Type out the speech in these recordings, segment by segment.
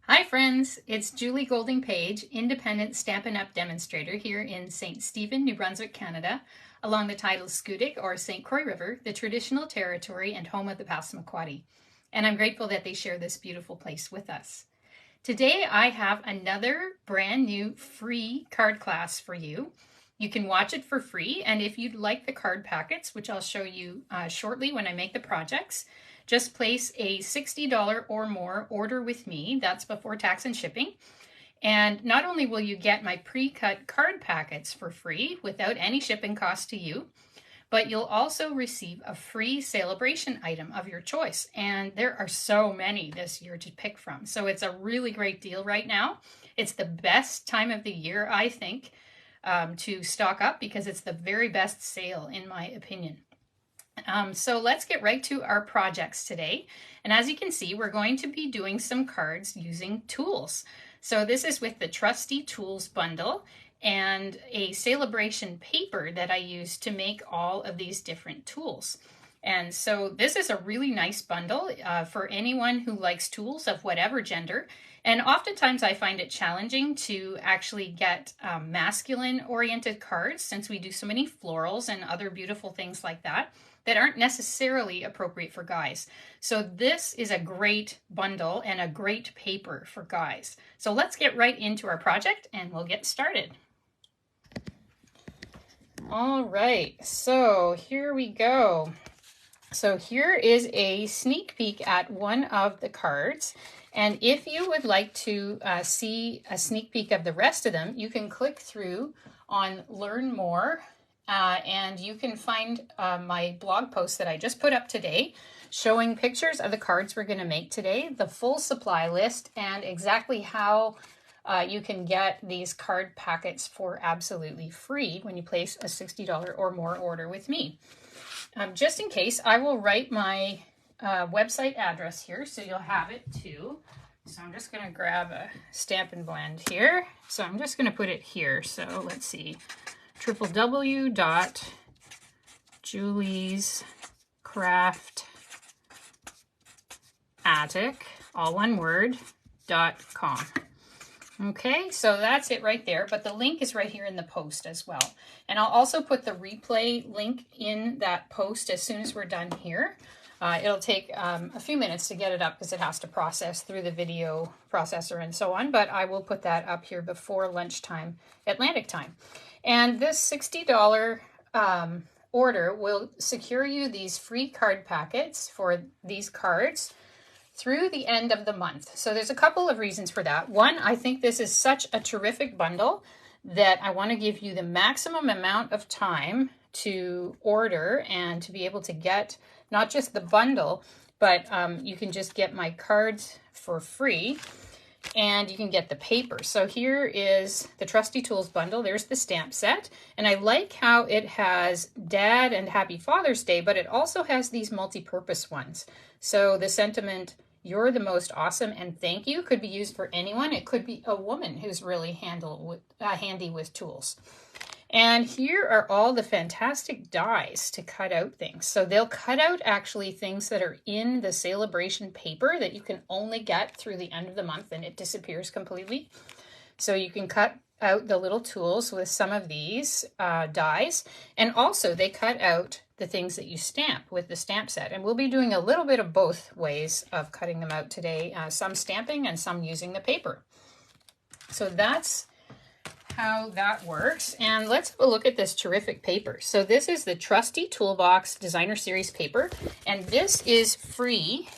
Hi friends, it's Julie Golding Page, independent Stampin' Up! Demonstrator here in St. Stephen, New Brunswick, Canada, along the tidal Scoodic or St. Croix River, the traditional territory and home of the Passamaquoddy. And I'm grateful that they share this beautiful place with us. Today I have another brand new free card class for you. You can watch it for free, and if you'd like the card packets, which I'll show you shortly when I make the projects, just place a $60 or more order with me. That's before tax and shipping. And not only will you get my pre-cut card packets for free without any shipping cost to you, but you'll also receive a free Sale-A-Bration item of your choice. And there are so many this year to pick from. So it's a really great deal right now. It's the best time of the year, I think, to stock up because it's the very best sale in my opinion. So let's get right to our projects today. And as you can see, we're going to be doing some cards using tools. So this is with the Trusty Tools bundle and a Sale-A-Bration paper that I use to make all of these different tools. And so this is a really nice bundle for anyone who likes tools of whatever gender. And oftentimes I find it challenging to actually get masculine-oriented cards since we do so many florals and other beautiful things like that aren't necessarily appropriate for guys. So this is a great bundle and a great paper for guys. So let's get right into our project and we'll get started. All right, so here we go. So here is a sneak peek at one of the cards. And if you would like to see a sneak peek of the rest of them, you can click through on Learn More. And you can find my blog post that I just put up today showing pictures of the cards we're going to make today, the full supply list, and exactly how you can get these card packets for absolutely free when you place a $60 or more order with me. Just in case, I will write my website address here so you'll have it too. So I'm just going to grab a Stampin' Blend here. So I'm just going to put it here. So let's see. www.juliescraftattic, all one word, .com. Okay, so that's it right there, but the link is right here in the post as well. And I'll also put the replay link in that post as soon as we're done here. It'll take a few minutes to get it up because it has to process through the video processor and so on, but I will put that up here before lunchtime, Atlantic time. And this $60 order will secure you these free card packets for these cards through the end of the month. So there's a couple of reasons for that. One, I think this is such a terrific bundle that I want to give you the maximum amount of time to order and to be able to get not just the bundle, but you can just get my cards for free. And you can get the paper. So here is the Trusty Tools bundle. There's the stamp set. And I like how it has Dad and Happy Father's Day, but it also has these multi-purpose ones. So the sentiment, "You're the most awesome," and "thank you" could be used for anyone. It could be a woman who's really handy with tools. And here are all the fantastic dies to cut out things. So they'll cut out actually things that are in the Sale-A-Bration paper that you can only get through the end of the month and it disappears completely. So you can cut out the little tools with some of these dies. And also they cut out the things that you stamp with the stamp set. And we'll be doing a little bit of both ways of cutting them out today, some stamping and some using the paper. So that's how that works. And let's have a look at this terrific paper. So this is the Trusty Toolbox Designer Series paper, and this is free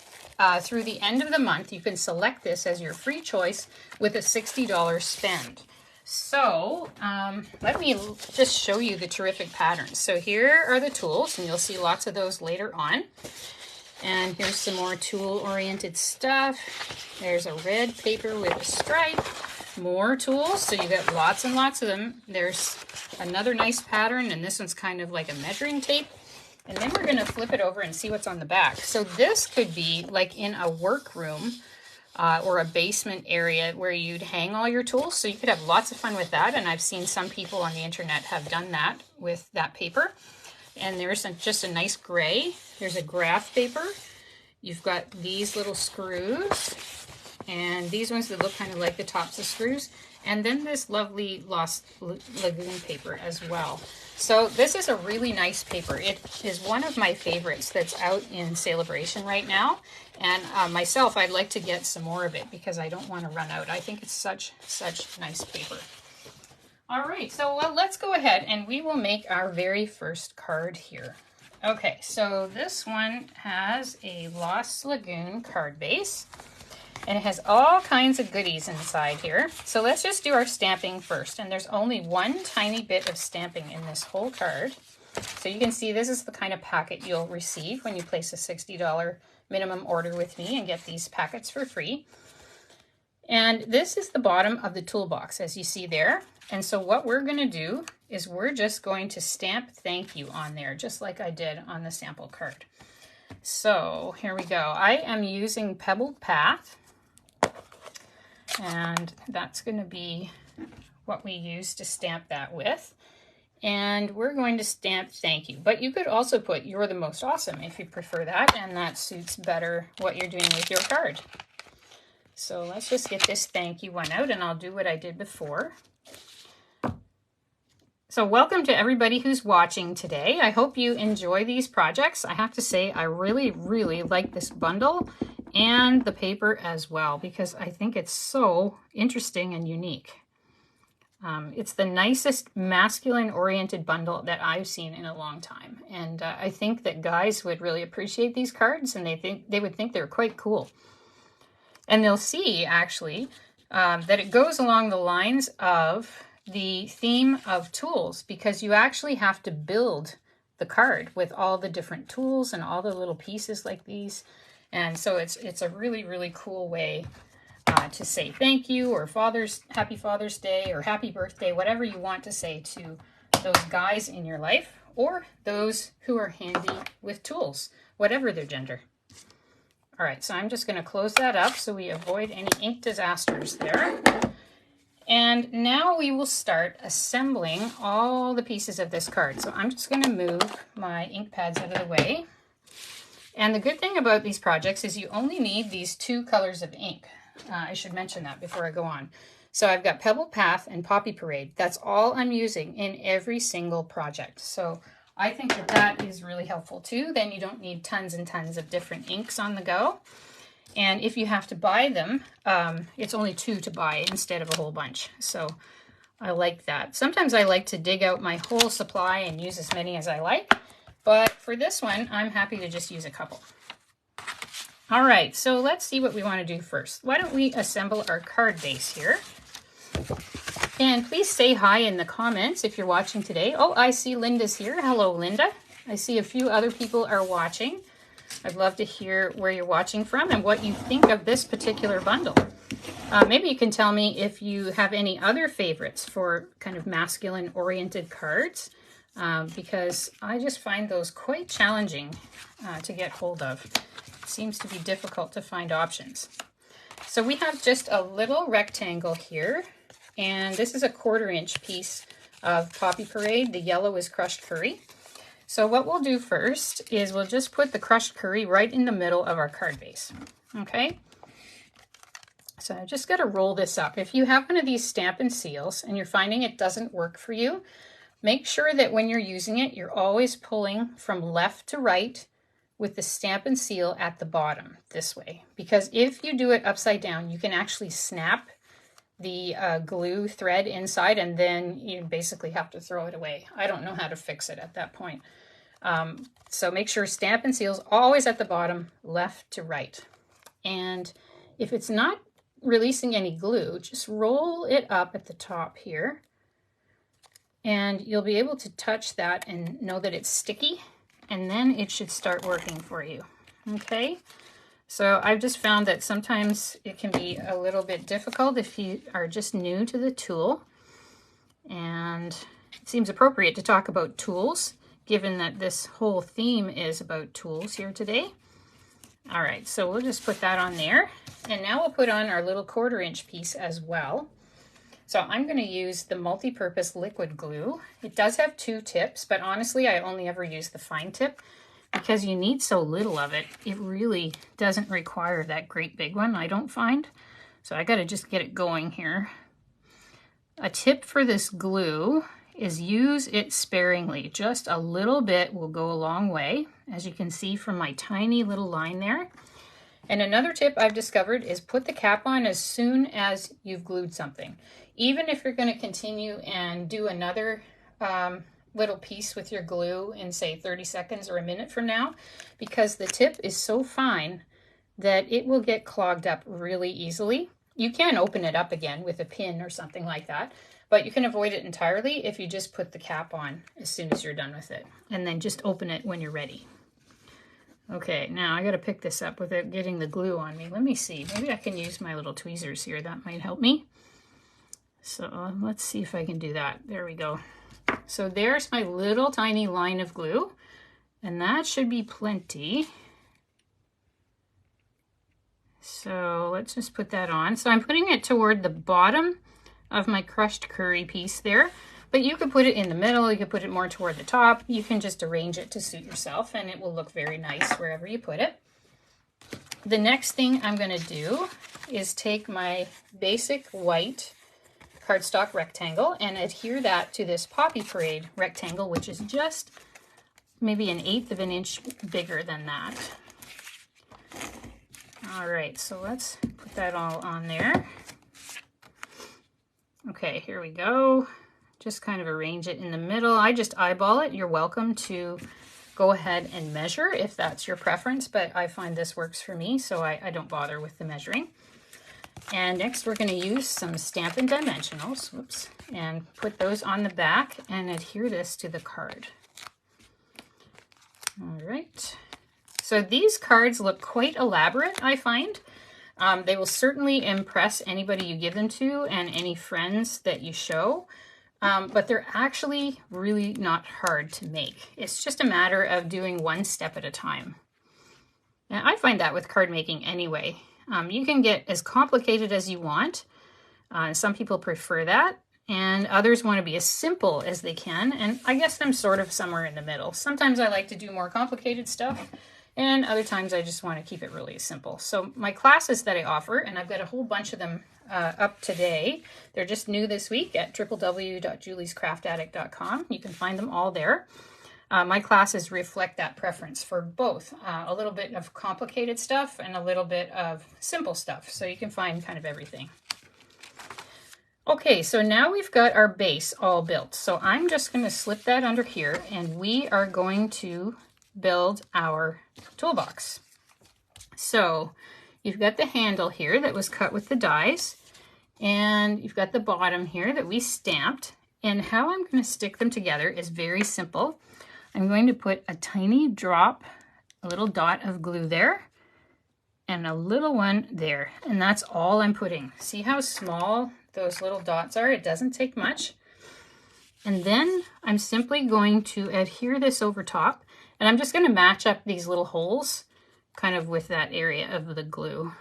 through the end of the month. You can select this as your free choice with a $60 spend. So let me just show you the terrific patterns. So here are the tools, and you'll see lots of those later on. And here's some more tool-oriented stuff. There's a red paper with a stripe. More tools, so you get lots and lots of them. There's another nice pattern, and this one's kind of like a measuring tape. And then we're going to flip it over and see what's on the back. So this could be like in a workroom or a basement area where you'd hang all your tools. So you could have lots of fun with that, and I've seen some people on the internet have done that with that paper. And there's just a nice gray. There's a graph paper. You've got these little screws. and these ones that look kind of like the tops of screws, and then this lovely Lost Lagoon paper as well. So this is a really nice paper. It is one of my favorites that's out in Sale-A-Bration right now. And myself, I'd like to get some more of it because I don't want to run out. I think it's such nice paper. All right, so well, let's go ahead and we will make our very first card here. Okay, so this one has a Lost Lagoon card base. And it has all kinds of goodies inside here. So let's just do our stamping first. And there's only one tiny bit of stamping in this whole card. So you can see this is the kind of packet you'll receive when you place a $60 minimum order with me and get these packets for free. And this is the bottom of the toolbox, as you see there. And so what we're going to do is we're just going to stamp thank you on there, just like I did on the sample card. So here we go. I am using Pebbled Path. And that's going to be what we use to stamp that with. And we're going to stamp thank you. But you could also put you're the most awesome if you prefer that, and that suits better what you're doing with your card. So let's just get this thank you one out, and I'll do what I did before. So welcome to everybody who's watching today. I hope you enjoy these projects. I have to say I really like this bundle and the paper as well, because I think it's so interesting and unique. It's the nicest masculine-oriented bundle that I've seen in a long time. And I think that guys would really appreciate these cards, and they would think they're quite cool. And they'll see, actually, that it goes along the lines of the theme of tools, because you actually have to build the card with all the different tools and all the little pieces like these. And so it's a really cool way to say thank you, or Happy Father's Day, or happy birthday, whatever you want to say to those guys in your life, or those who are handy with tools, whatever their gender. All right, so I'm just going to close that up so we avoid any ink disasters there. And now we will start assembling all the pieces of this card. So I'm just going to move my ink pads out of the way. And the good thing about these projects is you only need these two colors of ink. I should mention that before I go on. So I've got Pebble Path and Poppy Parade. That's all I'm using in every single project. So I think that that is really helpful too. Then you don't need tons and tons of different inks on the go. And if you have to buy them, it's only 2 to buy instead of a whole bunch. So I like that. Sometimes I like to dig out my whole supply and use as many as I like. But for this one, I'm happy to just use a couple. All right, so let's see what we want to do first. Why don't we assemble our card base here? And please say hi in the comments if you're watching today. Oh, I see Linda's here. Hello, Linda. I see a few other people are watching. I'd love to hear where you're watching from and what you think of this particular bundle. Maybe you can tell me if you have any other favorites for kind of masculine-oriented cards. Because I just find those quite challenging to get hold of. It seems to be difficult to find options. So we have just a little rectangle here, and this is a 1/4-inch piece of Poppy Parade. The yellow is crushed curry. So what we'll do first is we'll just put the crushed curry right in the middle of our card base. Okay? So I just got to roll this up. If you have one of these stamp and seals and you're finding it doesn't work for you, make sure that when you're using it, you're always pulling from left to right with the stamp and seal at the bottom this way. Because if you do it upside down, you can actually snap the glue thread inside, and then you basically have to throw it away. I don't know how to fix it at that point. So make sure stamp and seal's always at the bottom, left to right. And if it's not releasing any glue, just roll it up at the top here. And you'll be able to touch that and know that it's sticky, and then it should start working for you. Okay, so I've just found that sometimes it can be a little bit difficult if you are just new to the tool. And it seems appropriate to talk about tools, given that this whole theme is about tools here today. All right, so we'll just put that on there. And now we'll put on our little 1/4-inch piece as well. So I'm going to use the multi-purpose liquid glue. It does have 2 tips, but honestly, I only ever use the fine tip because you need so little of it. It really doesn't require that great big one, I don't find. So I got to just get it going here. A tip for this glue is use it sparingly. Just a little bit will go a long way, as you can see from my tiny little line there. And another tip I've discovered is put the cap on as soon as you've glued something. Even if you're going to continue and do another little piece with your glue in, say, 30 seconds or a minute from now, because the tip is so fine that it will get clogged up really easily. You can open it up again with a pin or something like that, but you can avoid it entirely if you just put the cap on as soon as you're done with it, and then just open it when you're ready. Okay, now I got to pick this up without getting the glue on me. Let me see. Maybe I can use my little tweezers here. That might help me. So let's see if I can do that. There we go. So there's my little tiny line of glue, and that should be plenty. So let's just put that on. So I'm putting it toward the bottom of my crushed curry piece there, but you could put it in the middle, you could put it more toward the top. You can just arrange it to suit yourself, and it will look very nice wherever you put it. The next thing I'm going to do is take my basic white cardstock rectangle and adhere that to this Poppy Parade rectangle, which is just maybe 1/8 of an inch bigger than that. All right, so let's put that all on there. Okay, here we go. Just kind of arrange it in the middle. I just eyeball it. You're welcome to go ahead and measure if that's your preference, but I find this works for me, so I don't bother with the measuring. And next we're going to use some Stampin' Dimensionals, whoops, and put those on the back and adhere this to the card. All right. So these cards look quite elaborate, I find. They will certainly impress anybody you give them to and any friends that you show, but they're actually really not hard to make. It's just a matter of doing one step at a time. And I find that with card making anyway. You can get as complicated as you want. Some people prefer that, and others want to be as simple as they can, and I guess I'm sort of somewhere in the middle. Sometimes I like to do more complicated stuff, and other times I just want to keep it really simple. So my classes that I offer, and I've got a whole bunch of them up today. They're just new this week at www.juliescraftaddict.com. You can find them all there. My classes reflect that preference for both a little bit of complicated stuff and a little bit of simple stuff. So you can find kind of everything. Okay, so now we've got our base all built. So I'm just going to slip that under here, and we are going to build our toolbox. So you've got the handle here that was cut with the dies, and you've got the bottom here that we stamped. And how I'm going to stick them together is very simple. I'm going to put a tiny drop, a little dot of glue there, and a little one there. And that's all I'm putting. See how small those little dots are? It doesn't take much. And then I'm simply going to adhere this over top. And I'm just going to match up these little holes kind of with that area of the glue.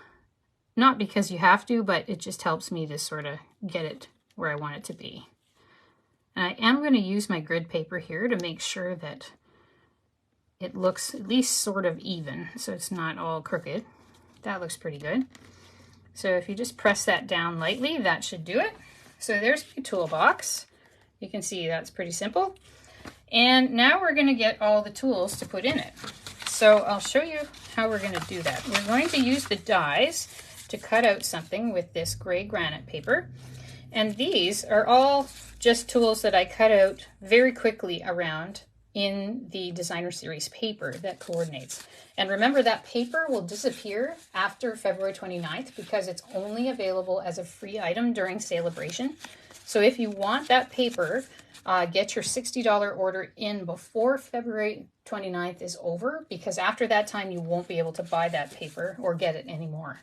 Not because you have to, but it just helps me to sort of get it where I want it to be. And I am going to use my grid paper here to make sure that it looks at least sort of even, so it's not all crooked. That looks pretty good. So if you just press that down lightly, that should do it. So there's my toolbox. You can see that's pretty simple. And now we're going to get all the tools to put in it. So I'll show you how we're going to do that. We're going to use the dies to cut out something with this gray granite paper. And these are all just tools that I cut out very quickly around in the designer series paper that coordinates. And remember, that paper will disappear after February 29th because it's only available as a free item during Sale-A-Bration. So if you want that paper, get your $60 order in before February 29th is over, because after that time you won't be able to buy that paper or get it anymore.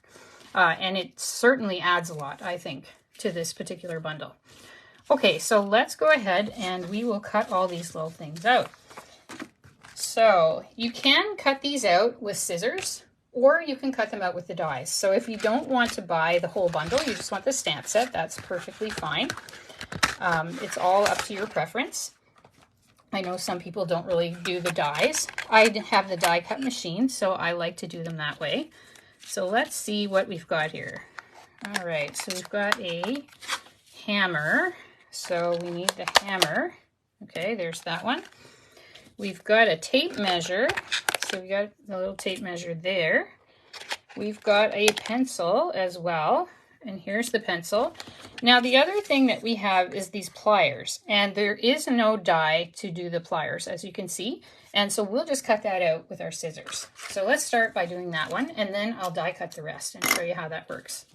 And it certainly adds a lot, I think, to this particular bundle. Okay, so let's go ahead and we will cut all these little things out. So you can cut these out with scissors, or you can cut them out with the dies. So if you don't want to buy the whole bundle, you just want the stamp set, that's perfectly fine. It's all up to your preference. I know some people don't really do the dies. I have the die cut machine, so I like to do them that way. So let's see what we've got here. All right, so we've got a hammer. So we need the hammer. Okay, there's that one. We've got a tape measure. So we got the little tape measure there. We've got a pencil as well. And here's the pencil. Now the other thing that we have is these pliers. And there is no die to do the pliers, as you can see. And so we'll just cut that out with our scissors. So let's start by doing that one. And then I'll die cut the rest and show you how that works.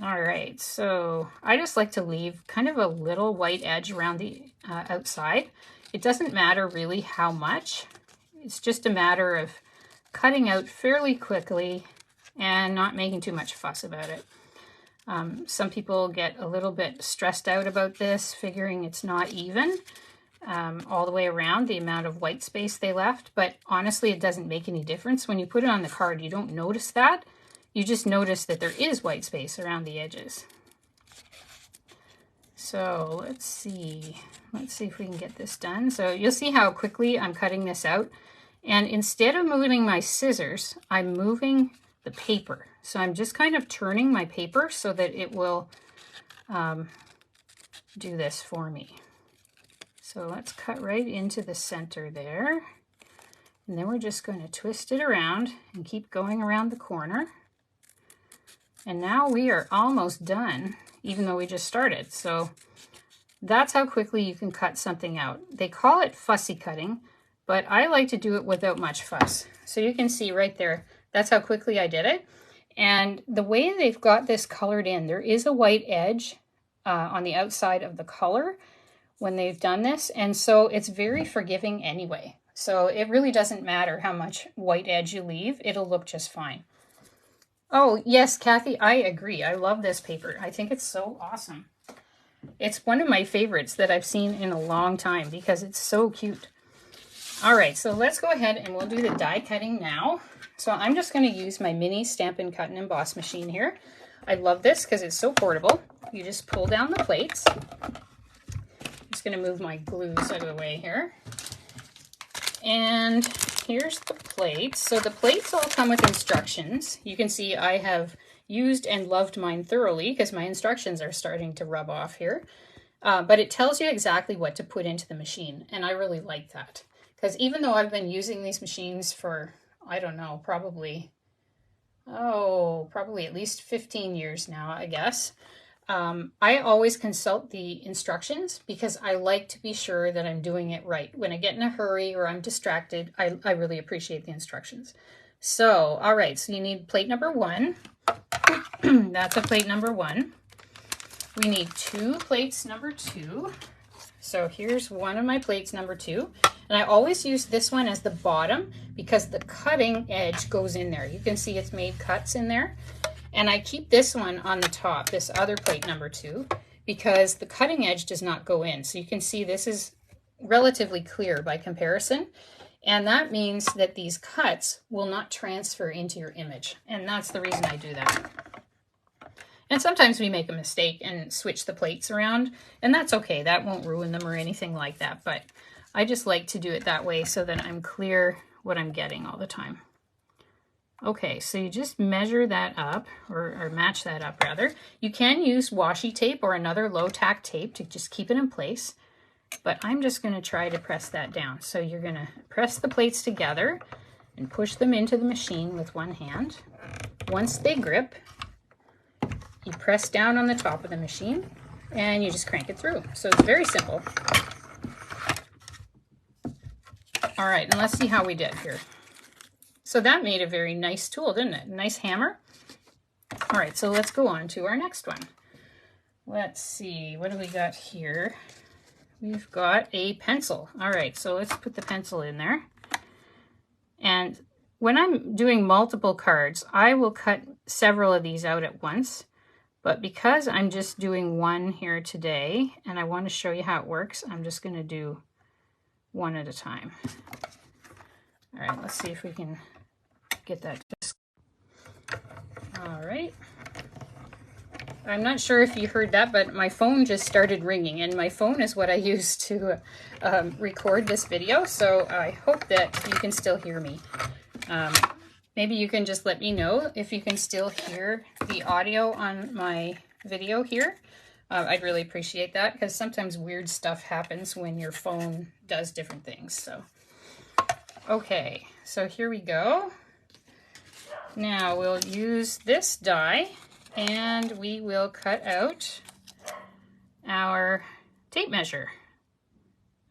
All right, so I just like to leave kind of a little white edge around the outside. It doesn't matter really how much. It's just a matter of cutting out fairly quickly and not making too much fuss about it. Some people get a little bit stressed out about this, figuring it's not even all the way around the amount of white space they left, but honestly, it doesn't make any difference. When you put it on the card, you don't notice that. You just notice that there is white space around the edges. So let's see if we can get this done. So you'll see how quickly I'm cutting this out. And instead of moving my scissors, I'm moving the paper. So I'm just kind of turning my paper so that it will do this for me. So let's cut right into the center there. And then we're just going to twist it around and keep going around the corner. And now we are almost done, even though we just started. So that's how quickly you can cut something out. They call it fussy cutting, but I like to do it without much fuss. So you can see right there, that's how quickly I did it. And the way they've got this colored in, there is a white edge on the outside of the color when they've done this. And so it's very forgiving anyway. So it really doesn't matter how much white edge you leave, it'll look just fine. Oh, yes, Kathy, I agree. I love this paper. I think it's so awesome. It's one of my favorites that I've seen in a long time because it's so cute. All right, so let's go ahead and we'll do the die cutting now. So I'm just going to use my mini Stampin' Cut and Emboss machine here. I love this because it's so portable. You just pull down the plates. I'm just going to move my glues out of the way here. And here's the plates. So the plates all come with instructions. You can see I have used and loved mine thoroughly because my instructions are starting to rub off here. But it tells you exactly what to put into the machine. And I really like that. Because even though I've been using these machines for, I don't know, probably at least 15 years now, I guess. I always consult the instructions because I like to be sure that I'm doing it right. When I get in a hurry or I'm distracted, I really appreciate the instructions. So, all right, so you need plate number 1. That's a plate number 1. We need 2 plates number 2. So here's one of my plates number 2. And I always use this one as the bottom because the cutting edge goes in there. You can see it's made cuts in there. And I keep this one on the top, this other plate number 2, because the cutting edge does not go in. So you can see this is relatively clear by comparison. And that means that these cuts will not transfer into your image. And that's the reason I do that. And sometimes we make a mistake and switch the plates around, and that's okay. That won't ruin them or anything like that. But I just like to do it that way so that I'm clear what I'm getting all the time. Okay, so you just measure that up, or match that up rather. You can use washi tape or another low tack tape to just keep it in place, but I'm just going to try to press that down. So you're going to press the plates together and push them into the machine with one hand. Once they grip, you press down on the top of the machine and you just crank it through. So it's very simple. All right, and let's see how we did here. So that made a very nice tool, didn't it? Nice hammer. All right, so let's go on to our next one. Let's see, what do we got here? We've got a pencil. All right, so let's put the pencil in there. And when I'm doing multiple cards, I will cut several of these out at once. But because I'm just doing one here today, and I want to show you how it works, I'm just going to do one at a time. All right, let's see if we can get that. All right. I'm not sure if you heard that, but my phone just started ringing, and my phone is what I use to record this video, so I hope that you can still hear me. maybe you can just let me know if you can still hear the audio on my video here. I'd really appreciate that, because sometimes weird stuff happens when your phone does different things. So, okay, so here we go. Now we'll use this die and we will cut out our tape measure.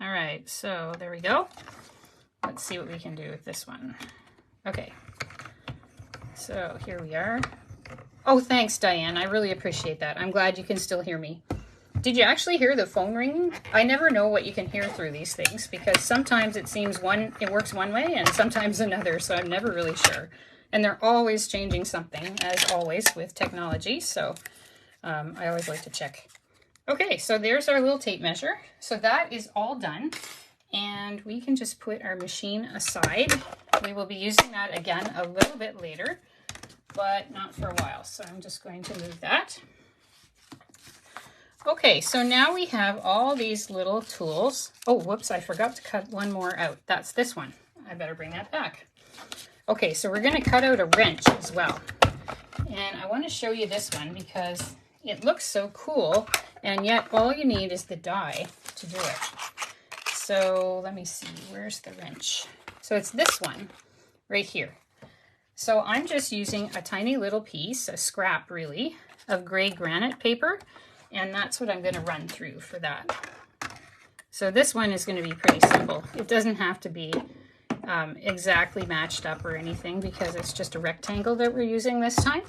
All right, so there we go. Let's see what we can do with this one. Okay, so here we are. Oh, thanks, Diane. I really appreciate that. I'm glad you can still hear me. Did you actually hear the phone ringing? I never know what you can hear through these things, because sometimes it seems it works one way and sometimes another, so I'm never really sure. And they're always changing something, as always, with technology, so I always like to check. Okay, so there's our little tape measure. So that is all done, and we can just put our machine aside. We will be using that again a little bit later, but not for a while. So I'm just going to move that. Okay, so now we have all these little tools. Oh, whoops, I forgot to cut one more out. That's this one. I better bring that back. Okay, so we're going to cut out a wrench as well. And I want to show you this one because it looks so cool, and yet all you need is the die to do it. So let me see, where's the wrench? So it's this one right here. So I'm just using a tiny little piece, a scrap really, of gray granite paper, and that's what I'm going to run through for that. So this one is going to be pretty simple. It doesn't have to be exactly matched up or anything, because it's just a rectangle that we're using this time.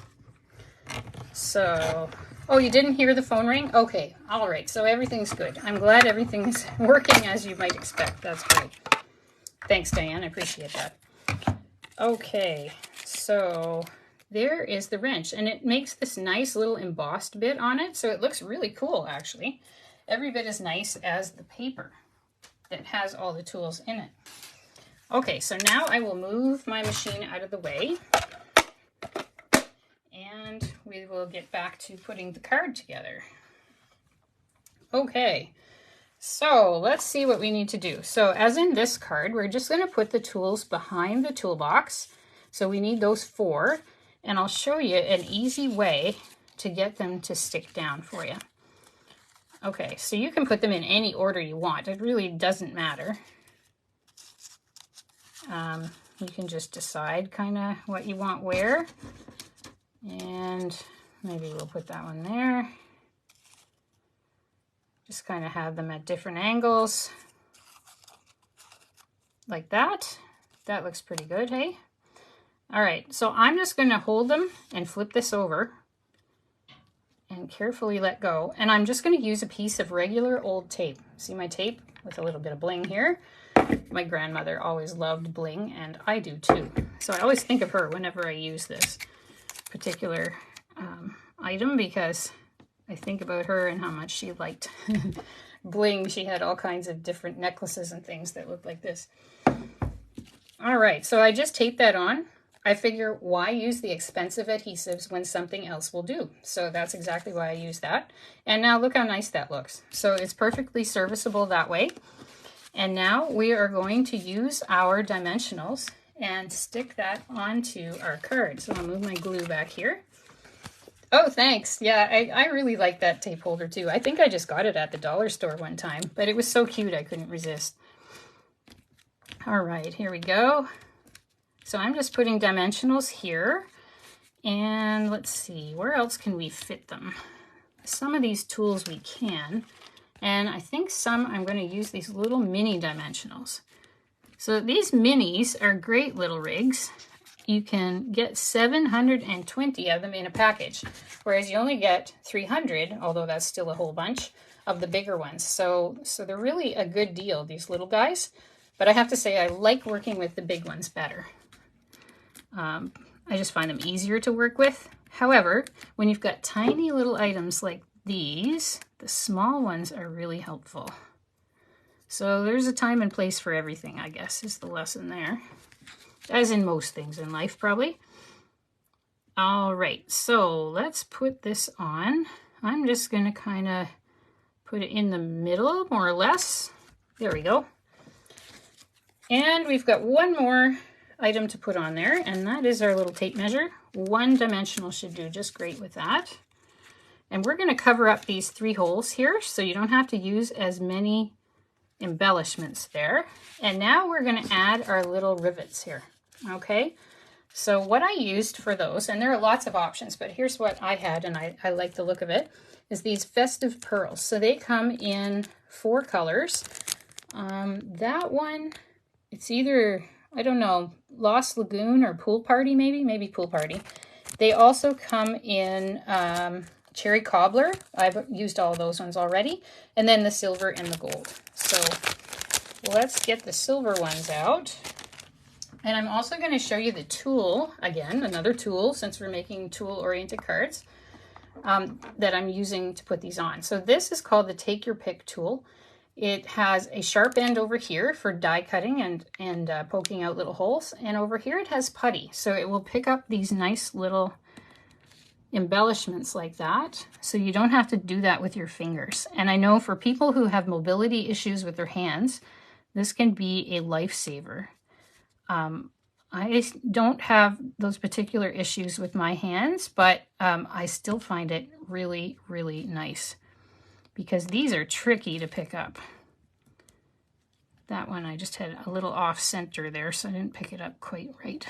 So, oh, you didn't hear the phone ring? Okay, all right, so everything's good. I'm glad everything's working as you might expect. That's great. Thanks, Diane, I appreciate that. Okay, so there is the wrench, and it makes this nice little embossed bit on it, so it looks really cool, actually. Every bit as nice as the paper that has all the tools in it. Okay, so now I will move my machine out of the way, and we will get back to putting the card together. Okay, so let's see what we need to do. So as in this card, we're just going to put the tools behind the toolbox. So we need those 4, and I'll show you an easy way to get them to stick down for you. Okay, so you can put them in any order you want. It really doesn't matter. You can just decide kind of what you want where, and maybe we'll put that one there. Just kind of have them at different angles like that. That looks pretty good, hey? All right, so I'm just going to hold them and flip this over and carefully let go. And I'm just going to use a piece of regular old tape. See my tape with a little bit of bling here? My grandmother always loved bling, and I do too. So I always think of her whenever I use this particular item, because I think about her and how much she liked bling. She had all kinds of different necklaces and things that looked like this. All right, so I just taped that on. I figure, why use the expensive adhesives when something else will do? So that's exactly why I use that. And now look how nice that looks. So it's perfectly serviceable that way. And now we are going to use our dimensionals and stick that onto our card. So I'll move my glue back here. Oh, thanks. Yeah, I really like that tape holder too. I think I just got it at the dollar store one time, but it was so cute I couldn't resist. All right, here we go. So I'm just putting dimensionals here, and let's see, where else can we fit them? Some of these tools we can, and I think some I'm going to use these little mini dimensionals. So these minis are great little rigs. You can get 720 of them in a package, whereas you only get 300, although that's still a whole bunch, of the bigger ones. So they're really a good deal, these little guys. But I have to say I like working with the big ones better. I just find them easier to work with. However, when you've got tiny little items like these, the small ones are really helpful. So there's a time and place for everything, I guess, is the lesson there. As in most things in life, probably. All right, so let's put this on. I'm just going to kind of put it in the middle, more or less. There we go. And we've got one more item to put on there, and that is our little tape measure. One dimensional should do just great with that. And we're going to cover up these 3 holes here so you don't have to use as many embellishments there. And now we're going to add our little rivets here. Okay, so what I used for those, and there are lots of options, but here's what I had, and I like the look of it, is these festive pearls. So they come in 4 colors. That one, it's either, I don't know, Lost Lagoon or Pool Party, maybe Pool Party. They also come in Cherry Cobbler. I've used all of those ones already. And then the silver and the gold. So let's get the silver ones out. And I'm also going to show you the tool, again, another tool, since we're making tool-oriented cards, that I'm using to put these on. So this is called the Take Your Pick tool. It has a sharp end over here for die cutting and poking out little holes. And over here it has putty. So it will pick up these nice little embellishments like that. So you don't have to do that with your fingers. And I know for people who have mobility issues with their hands, this can be a lifesaver. I don't have those particular issues with my hands, but I still find it really, really nice because these are tricky to pick up. That one I just had a little off center there, so I didn't pick it up quite right.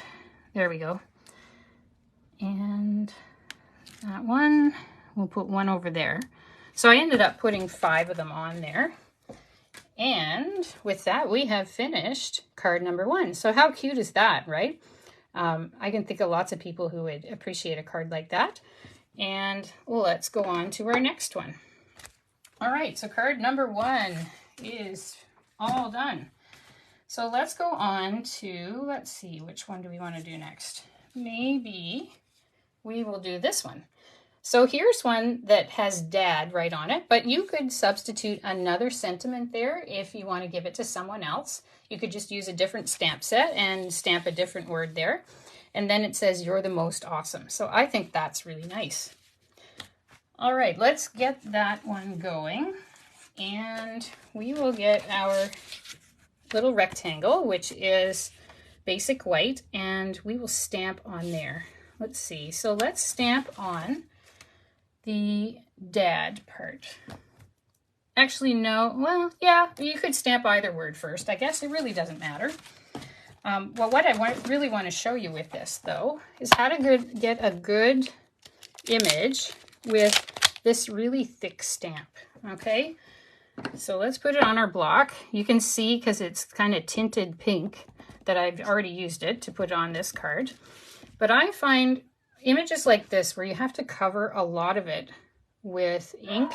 There we go. And that one, we'll put one over there. So I ended up putting 5 of them on there. And with that, we have finished card number 1. So how cute is that, right? I can think of lots of people who would appreciate a card like that. And let's go on to our next one. All right, so card number 1 is all done. So let's go on to, let's see, which one do we want to do next? Maybe we will do this one. So here's one that has Dad right on it, but you could substitute another sentiment there if you want to give it to someone else. You could just use a different stamp set and stamp a different word there. And then it says, "You're the most awesome." So I think that's really nice. All right, let's get that one going. And we will get our little rectangle, which is basic white, and we will stamp on there. Let's see. So let's stamp on the Dad part. Actually, no. Well, yeah, you could stamp either word first. I guess it really doesn't matter. Well, what I really want to show you with this, though, is how to get a good image with this really thick stamp, okay? So let's put it on our block. You can see, because it's kind of tinted pink, that I've already used it to put on this card. But I find images like this, where you have to cover a lot of it with ink,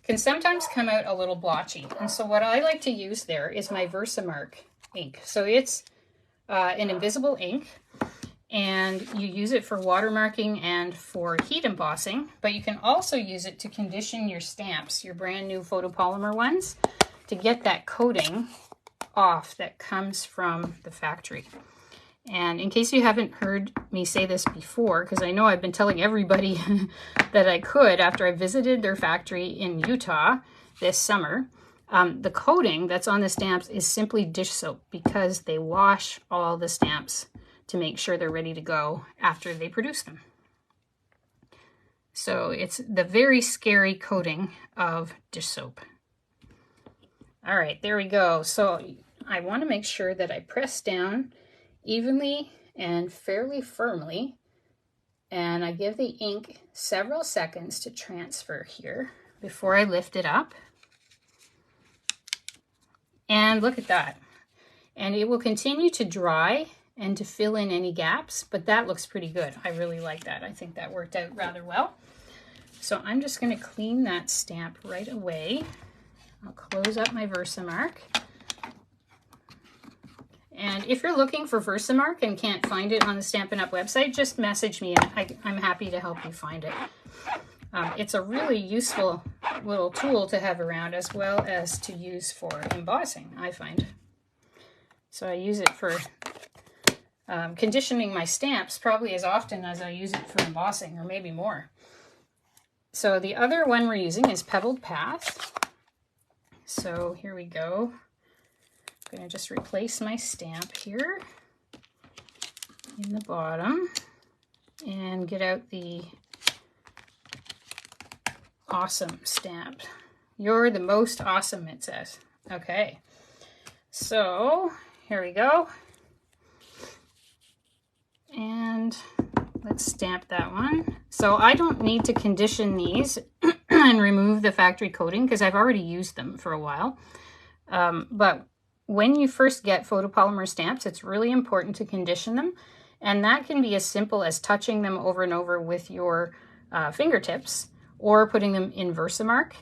can sometimes come out a little blotchy. And so what I like to use there is my Versamark ink. So it's an invisible ink, and you use it for watermarking and for heat embossing, but you can also use it to condition your stamps, your brand new photopolymer ones, to get that coating off that comes from the factory. And in case you haven't heard me say this before, because I know I've been telling everybody that I could after I visited their factory in Utah this summer, the coating that's on the stamps is simply dish soap, because they wash all the stamps to make sure they're ready to go after they produce them. So it's the very scary coating of dish soap. All right, there we go. So I want to make sure that I press down evenly and fairly firmly, and I give the ink several seconds to transfer here before I lift it up. And look at that. And it will continue to dry and to fill in any gaps, but that looks pretty good. I really like that. I think that worked out rather well. So I'm just going to clean that stamp right away. I'll close up my Versamark. And if you're looking for Versamark and can't find it on the Stampin' Up! Website, just message me and I'm happy to help you find it. It's a really useful little tool to have around, as well as to use for embossing, I find. So I use it for conditioning my stamps probably as often as I use it for embossing, or maybe more. So the other one we're using is Pebbled Path. So here we go. I'm going to just replace my stamp here. in the bottom and get out the awesome stamp. You're the most awesome, it says. Okay, so here we go. And let's stamp that one. So I don't need to condition these and remove the factory coating because I've already used them for a while. But when you first get photopolymer stamps, it's really important to condition them. And that can be as simple as touching them over and over with your fingertips or putting them in Versamark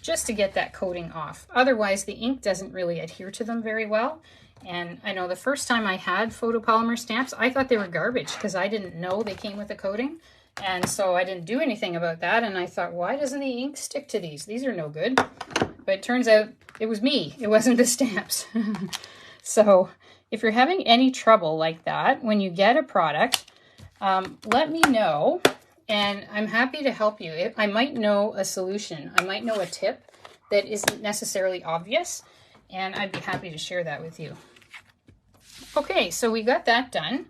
just to get that coating off. Otherwise, the ink doesn't really adhere to them very well. And I know the first time I had photopolymer stamps, I thought they were garbage because I didn't know they came with a coating. And so I didn't do anything about that. And I thought, why doesn't the ink stick to these? These are no good. But it turns out it was me. It wasn't the stamps. So if you're having any trouble like that, when you get a product, let me know. And I'm happy to help you. I might know a solution. I might know a tip that isn't necessarily obvious. And I'd be happy to share that with you. Okay, so we got that done.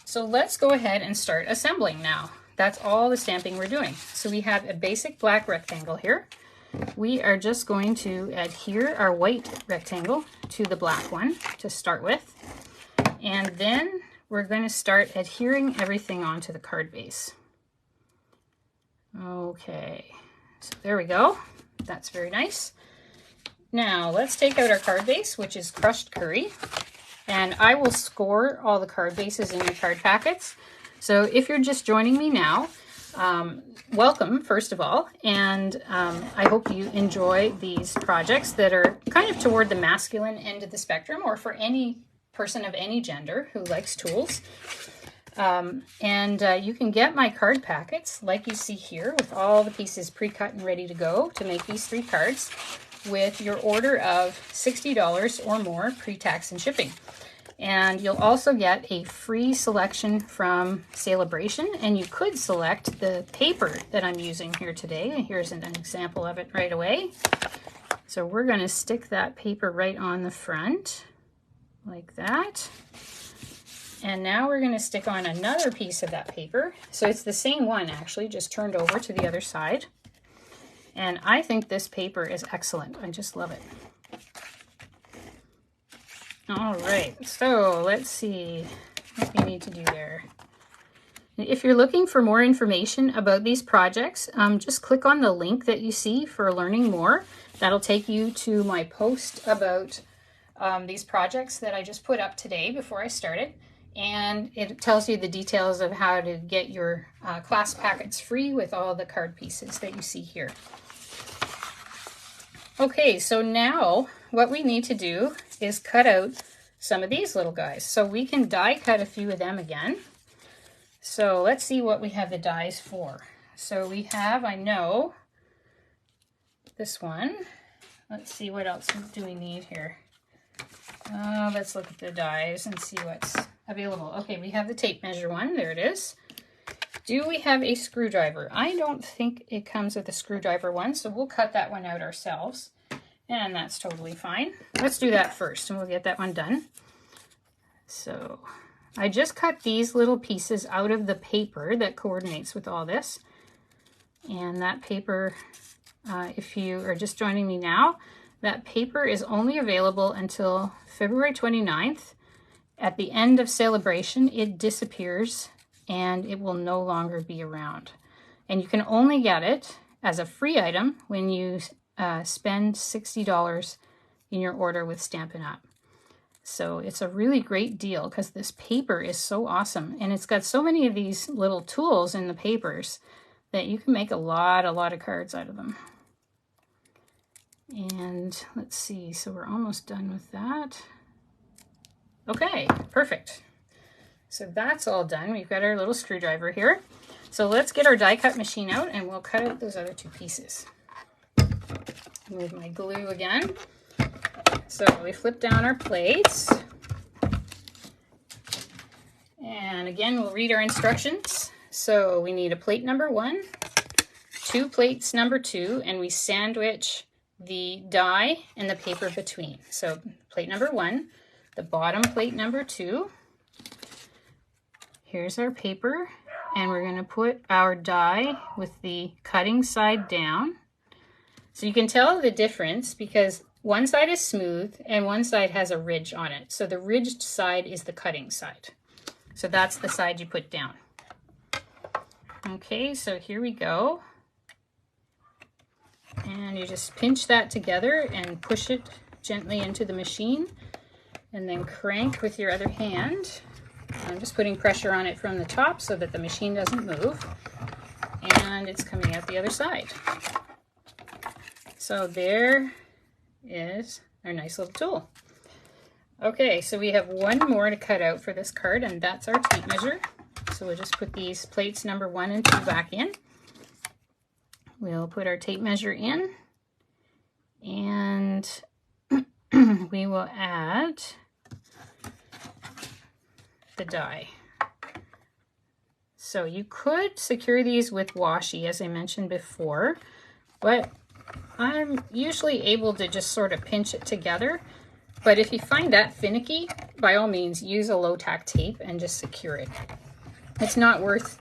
So let's go ahead and start assembling now. That's all the stamping we're doing. So we have a basic black rectangle here. We are just going to adhere our white rectangle to the black one to start with. And then we're going to start adhering everything onto the card base. Okay, so there we go. That's very nice. Now let's take out our card base, which is crushed curry, and I will score all the card bases in your card packets. So if you're just joining me now, welcome first of all, and I hope you enjoy these projects that are kind of toward the masculine end of the spectrum, or for any person of any gender who likes tools. You can get my card packets like you see here with all the pieces pre-cut and ready to go to make these 3 cards with your order of $60 or more pre-tax and shipping. And you'll also get a free selection from Sale-A-Bration, and you could select the paper that I'm using here today. Here's an example of it right away. So we're going to stick that paper right on the front like that. And now we're going to stick on another piece of that paper. So it's the same one actually, just turned over to the other side. And I think this paper is excellent. I just love it. All right, so let's see what we need to do there. If you're looking for more information about these projects, just click on the link that you see for learning more. That'll take you to my post about these projects that I just put up today before I started. And it tells you the details of how to get your class packets free with all the card pieces that you see here. Okay, so now what we need to do is cut out some of these little guys. So we can die cut a few of them again. So let's see what we have the dies for. So we have, I know, this one. Let's see, what else do we need here? Let's look at the dies and see what's available. Okay, we have the tape measure one. There it is. Do we have a screwdriver? I don't think it comes with a screwdriver one, so we'll cut that one out ourselves. And that's totally fine. Let's do that first, and we'll get that one done. So I just cut these little pieces out of the paper that coordinates with all this. And that paper, if you are just joining me now, that paper is only available until February 29th. At the end of Sale-A-Bration, it disappears and it will no longer be around. And you can only get it as a free item when you spend $60 in your order with Stampin' Up. So it's a really great deal because this paper is so awesome. And it's got so many of these little tools in the papers that you can make a lot of cards out of them. And let's see, so we're almost done with that. Okay, perfect. So that's all done. We've got our little screwdriver here. So let's get our die cut machine out and we'll cut out those other 2 pieces. Move my glue again. So we flip down our plates. And again, we'll read our instructions. So we need a plate number 1, 2 plates number 2, and we sandwich the die and the paper between. So plate number 1, the bottom plate number 2, here's our paper, and we're going to put our die with the cutting side down. So you can tell the difference because one side is smooth and one side has a ridge on it. So the ridged side is the cutting side. So that's the side you put down. Okay, so here we go. And you just pinch that together and push it gently into the machine, and then crank with your other hand. I'm just putting pressure on it from the top so that the machine doesn't move, and it's coming out the other side. So there is our nice little tool. Okay, so we have one more to cut out for this card, and that's our tape measure. So we'll just put these plates number 1 and 2 back in. We'll put our tape measure in, and we will add the die. So you could secure these with washi, as I mentioned before, but I'm usually able to just sort of pinch it together. But if you find that finicky, by all means, use a low-tack tape and just secure it. It's not worth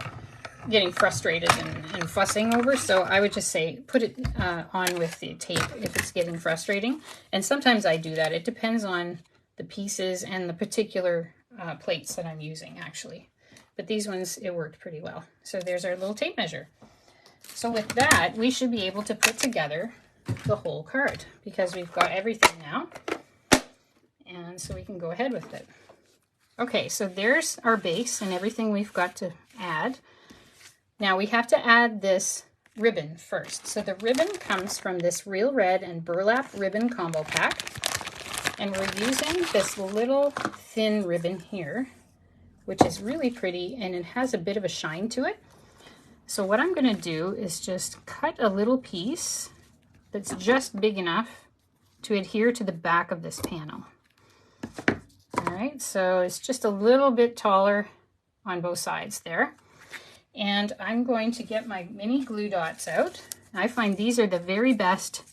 getting frustrated and fussing over, so I would just say put it on with the tape if it's getting frustrating. And sometimes I do that. It depends on the pieces and the particular plates that I'm using, actually. But these ones, it worked pretty well. So there's our little tape measure. So with that, we should be able to put together the whole card because we've got everything now. And so we can go ahead with it. Okay, so there's our base and everything we've got to add. Now we have to add this ribbon first. So the ribbon comes from this Real Red and Burlap ribbon combo pack. And we're using this little thin ribbon here, which is really pretty, and it has a bit of a shine to it. So what I'm going to do is just cut a little piece that's just big enough to adhere to the back of this panel. All right, so it's just a little bit taller on both sides there. And I'm going to get my mini glue dots out. I find these are the very best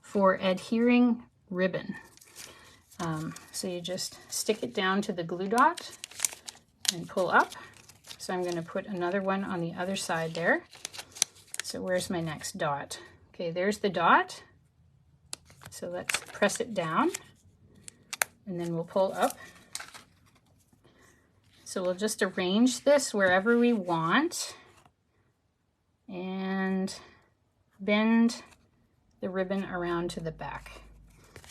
for adhering ribbon. So you just stick it down to the glue dot and pull up. So I'm going to put another one on the other side there. So where's my next dot? Okay, there's the dot. So let's press it down and then we'll pull up. So we'll just arrange this wherever we want and bend the ribbon around to the back.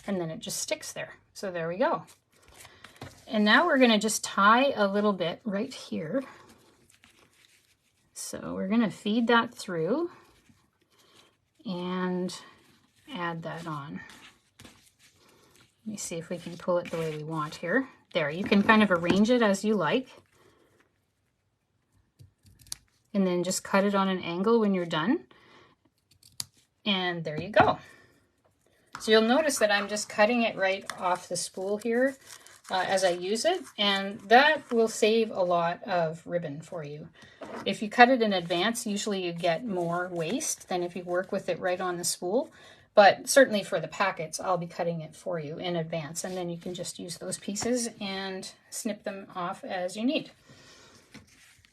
And then it just sticks there. So there we go. And now we're going to just tie a little bit right here. So we're going to feed that through and add that on. Let me see if we can pull it the way we want here. There, you can kind of arrange it as you like. And then just cut it on an angle when you're done. And there you go. So you'll notice that I'm just cutting it right off the spool here as I use it. And that will save a lot of ribbon for you. If you cut it in advance, usually you get more waste than if you work with it right on the spool. But certainly for the packets, I'll be cutting it for you in advance, and then you can just use those pieces and snip them off as you need.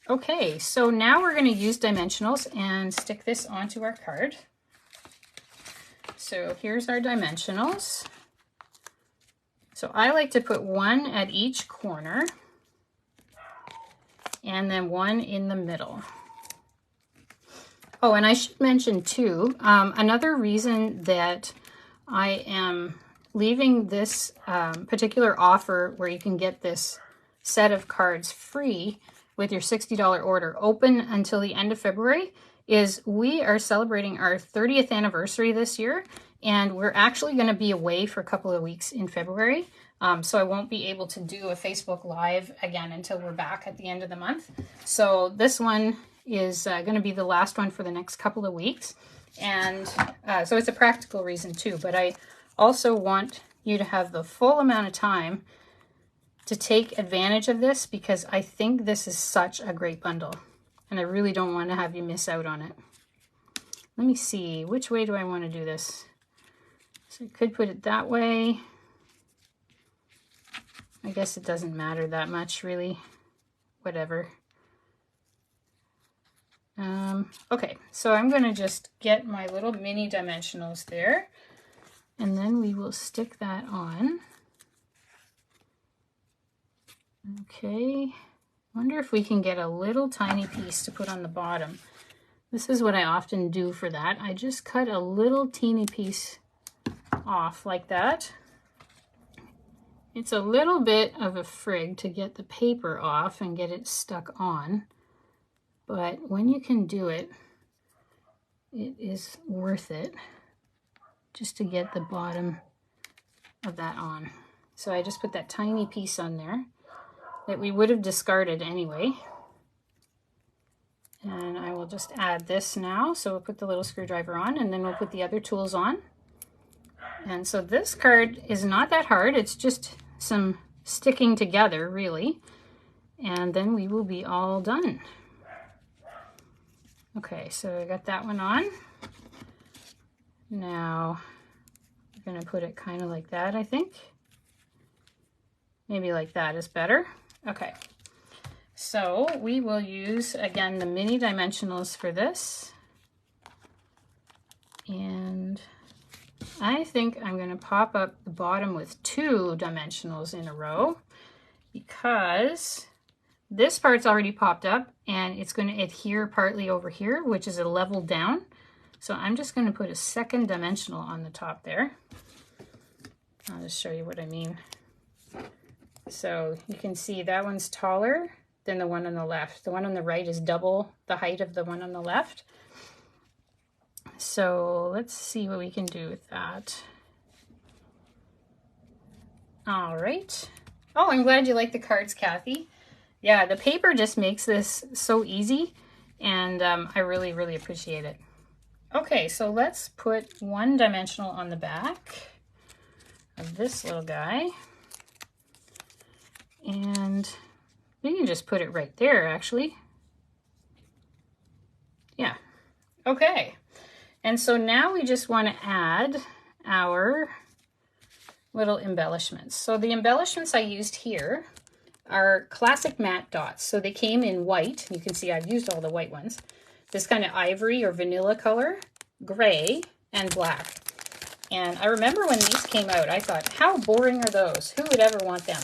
Okay, so now we're going to use dimensionals and stick this onto our card. So here's our dimensionals. So I like to put one at each corner and then one in the middle. Oh, and I should mention too, another reason that I am leaving this particular offer where you can get this set of cards free with your $60 order open until the end of February is we are celebrating our 30th anniversary this year, and we're actually going to be away for a couple of weeks in February. So I won't be able to do a Facebook Live again until we're back at the end of the month. So this one is going to be the last one for the next couple of weeks. And so it's a practical reason too, but I also want you to have the full amount of time to take advantage of this because I think this is such a great bundle and I really don't want to have you miss out on it. Let me see, which way do I want to do this? So I could put it that way. I guess it doesn't matter that much really, whatever. Okay, so I'm going to just get my little mini dimensionals there, and then we will stick that on. Okay, wonder if we can get a little tiny piece to put on the bottom. This is what I often do for that. I just cut a little teeny piece off like that. It's a little bit of a frig to get the paper off and get it stuck on, but when you can do it, it is worth it just to get the bottom of that on. So I just put that tiny piece on there that we would have discarded anyway. And I will just add this now. So we'll put the little screwdriver on, and then we'll put the other tools on. And so this card is not that hard. It's just some sticking together, really. And then we will be all done. Okay, so I got that one on. Now we're going to put it kind of like that, I think. Maybe like that is better. Okay, so we will use, again, the mini dimensionals for this. And I think I'm going to pop up the bottom with 2 dimensionals in a row, because this part's already popped up and it's going to adhere partly over here, which is a level down. So I'm just going to put a second dimensional on the top there. I'll just show you what I mean. So you can see that one's taller than the one on the left. The one on the right is double the height of the one on the left. So let's see what we can do with that. All right. Oh, I'm glad you like the cards, Kathy. Yeah, the paper just makes this so easy, and I really, really appreciate it. Okay, so let's put 1 dimensional on the back of this little guy. And we can just put it right there, actually. Yeah, okay. And so now we just want to add our little embellishments. So the embellishments I used here are classic matte dots. So they came in white. You can see I've used all the white ones. This kind of ivory or vanilla color, gray, and black. And I remember when these came out, I thought, how boring are those? Who would ever want them?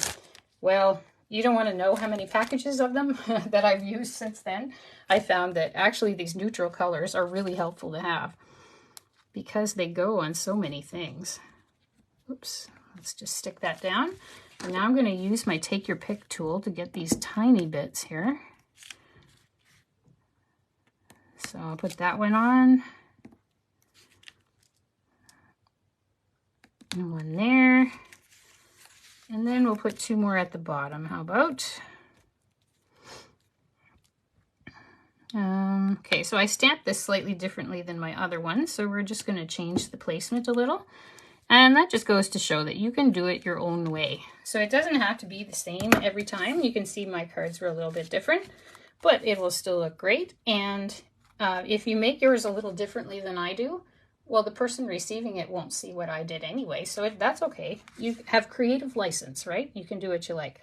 Well, you don't want to know how many packages of them that I've used since then. I found that actually these neutral colors are really helpful to have because they go on so many things. Oops, let's just stick that down. And now I'm going to use my take your pick tool to get these tiny bits here. So I'll put that one on. And one there. And then we'll put 2 more at the bottom. How about? Okay, so I stamped this slightly differently than my other one. So we're just going to change the placement a little. And that just goes to show that you can do it your own way. So it doesn't have to be the same every time. You can see my cards were a little bit different, but it will still look great. And if you make yours a little differently than I do, well, the person receiving it won't see what I did anyway. So that's okay. You have creative license, right? You can do what you like.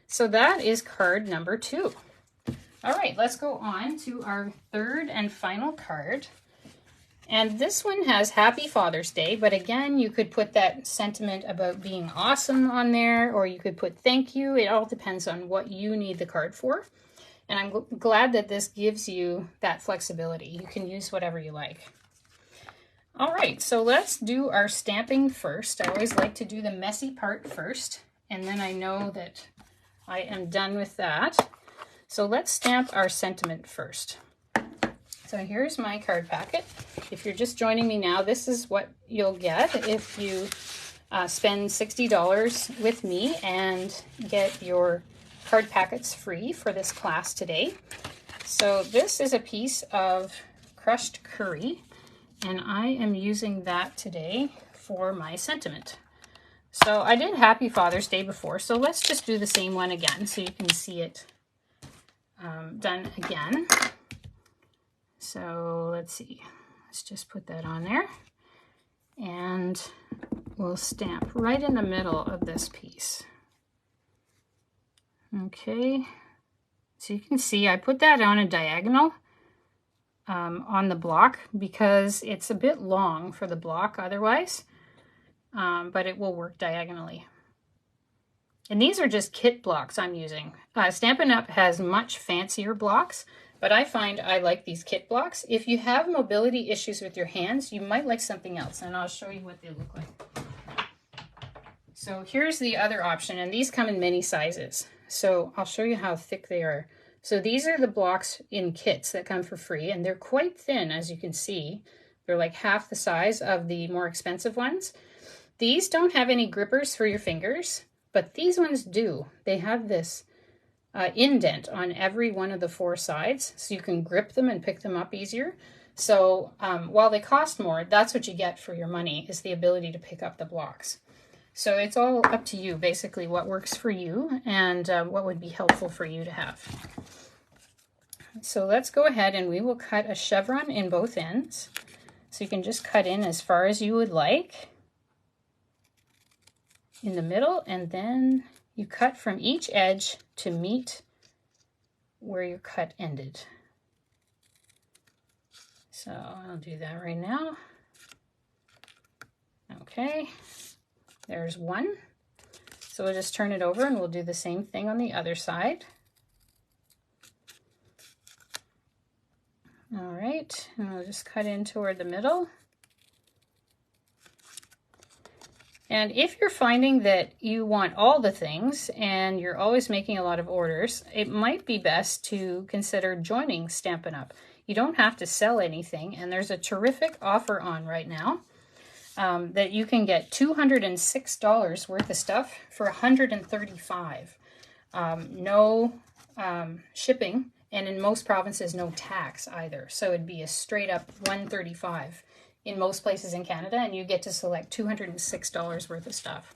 So that is card number 2. All right, let's go on to our 3rd and final card. And this one has Happy Father's Day, but again, you could put that sentiment about being awesome on there, or you could put thank you. It all depends on what you need the card for. And I'm glad that this gives you that flexibility. You can use whatever you like. All right, so let's do our stamping first. I always like to do the messy part first, and then I know that I am done with that. So let's stamp our sentiment first. So here's my card packet. If you're just joining me now, this is what you'll get if you spend $60 with me and get your card packets free for this class today. So this is a piece of crushed curry, and I am using that today for my sentiment. So I did Happy Father's Day before, so let's just do the same one again so you can see it done again. So let's see, let's just put that on there, and we'll stamp right in the middle of this piece. Okay, so you can see I put that on a diagonal on the block because it's a bit long for the block otherwise, but it will work diagonally. And these are just kit blocks I'm using. Stampin' Up! Has much fancier blocks, but I find I like these kit blocks. If you have mobility issues with your hands, you might like something else, and I'll show you what they look like. So here's the other option, and these come in many sizes. So I'll show you how thick they are. So these are the blocks in kits that come for free, and they're quite thin, as you can see. They're like half the size of the more expensive ones. These don't have any grippers for your fingers, but these ones do. They have this indent on every one of the 4 sides, so you can grip them and pick them up easier. So while they cost more, that's what you get for your money, is the ability to pick up the blocks. So it's all up to you, basically, what works for you and what would be helpful for you to have. So let's go ahead and we will cut a chevron in both ends. So you can just cut in as far as you would like in the middle, and then you cut from each edge to meet where your cut ended. So I'll do that right now. Okay, there's one. So we'll just turn it over and we'll do the same thing on the other side. All right, and we'll just cut in toward the middle. And if you're finding that you want all the things and you're always making a lot of orders, it might be best to consider joining Stampin' Up! You don't have to sell anything, and there's a terrific offer on right now that you can get $206 worth of stuff for $135. No shipping, and in most provinces, no tax either. So it'd be a straight up $135 in most places in Canada, and you get to select $206 worth of stuff.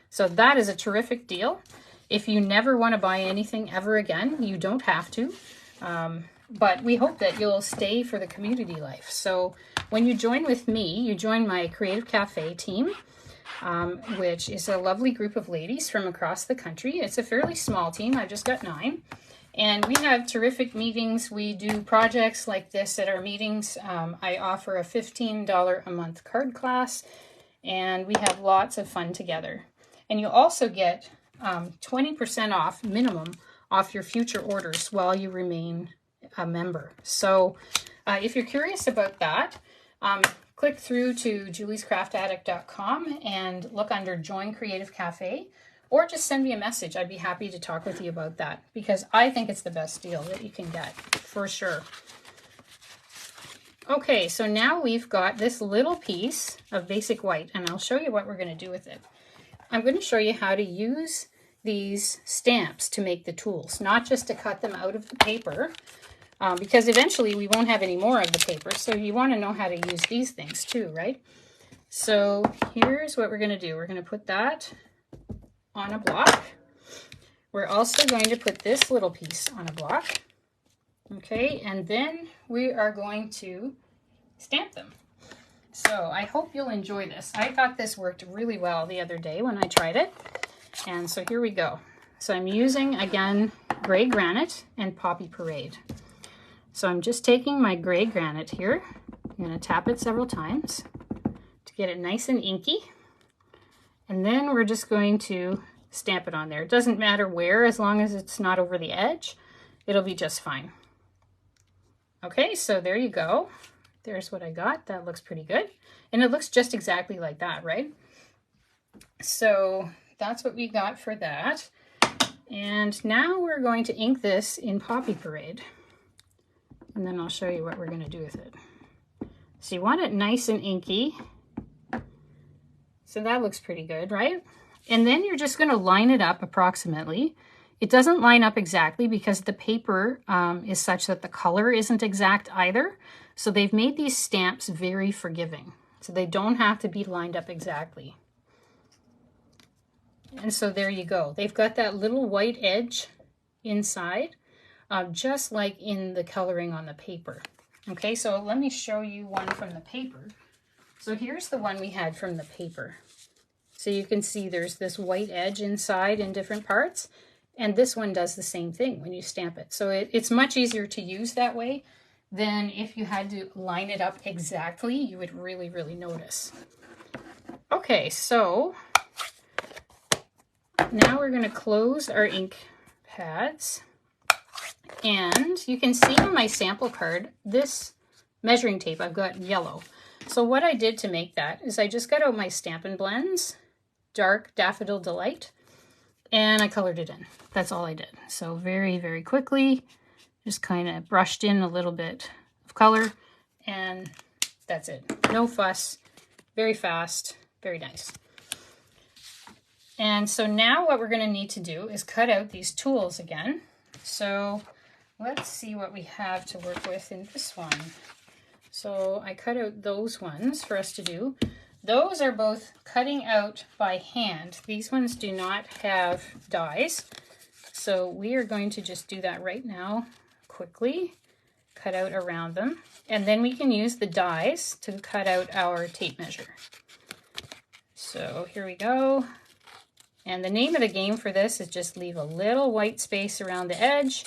So that is a terrific deal. If you never want to buy anything ever again, you don't have to. But we hope that you'll stay for the community life. So when you join with me, you join my Creative Cafe team, which is a lovely group of ladies from across the country. It's a fairly small team. I've just got 9. And we have terrific meetings. We do projects like this at our meetings. I offer a $15 a month card class, and we have lots of fun together. And you also get 20% off minimum off your future orders while you remain a member. So if you're curious about that, click through to juliescraftaddict.com and look under Join Creative Cafe. Or just send me a message. I'd be happy to talk with you about that because I think it's the best deal that you can get, for sure. Okay, so now we've got this little piece of basic white, and I'll show you what we're going to do with it. I'm going to show you how to use these stamps to make the tools, not just to cut them out of the paper, because eventually we won't have any more of the paper, so you want to know how to use these things too, right? So here's what we're going to do. We're going to put that on a block. We're also going to put this little piece on a block. Okay, and then we are going to stamp them. So I hope you'll enjoy this. I thought this worked really well the other day when I tried it. And so here we go. So I'm using, again, gray granite and Poppy Parade. So I'm just taking my gray granite here. I'm going to tap it several times to get it nice and inky. And then we're just going to stamp it on there. It doesn't matter where, as long as it's not over the edge, it'll be just fine. Okay, so there you go. There's what I got. That looks pretty good. And it looks just exactly like that, right? So that's what we got for that. And now we're going to ink this in Poppy Parade. And then I'll show you what we're going to do with it. So you want it nice and inky. So that looks pretty good, right? And then you're just going to line it up approximately. It doesn't line up exactly because the paper is such that the color isn't exact either. So they've made these stamps very forgiving. So they don't have to be lined up exactly. And so there you go. They've got that little white edge inside, just like in the coloring on the paper. Okay, so let me show you one from the paper. So here's the one we had from the paper. So you can see there's this white edge inside in different parts, and this one does the same thing when you stamp it. So it's much easier to use that way than if you had to line it up exactly. You would really, really notice. Okay, so now we're going to close our ink pads. And you can see on my sample card, this measuring tape, I've got yellow. So what I did to make that is I just got out my Stampin' Blends, Dark Daffodil Delight, and I colored it in. That's all I did. So very, very quickly, just kind of brushed in a little bit of color, and that's it. No fuss, very fast, very nice. And so now what we're going to need to do is cut out these tools again. So let's see what we have to work with in this one. So I cut out those ones for us to do. Those are both cutting out by hand. These ones do not have dies. So we are going to just do that right now quickly. Cut out around them. And then we can use the dies to cut out our tape measure. So here we go. And the name of the game for this is just leave a little white space around the edge.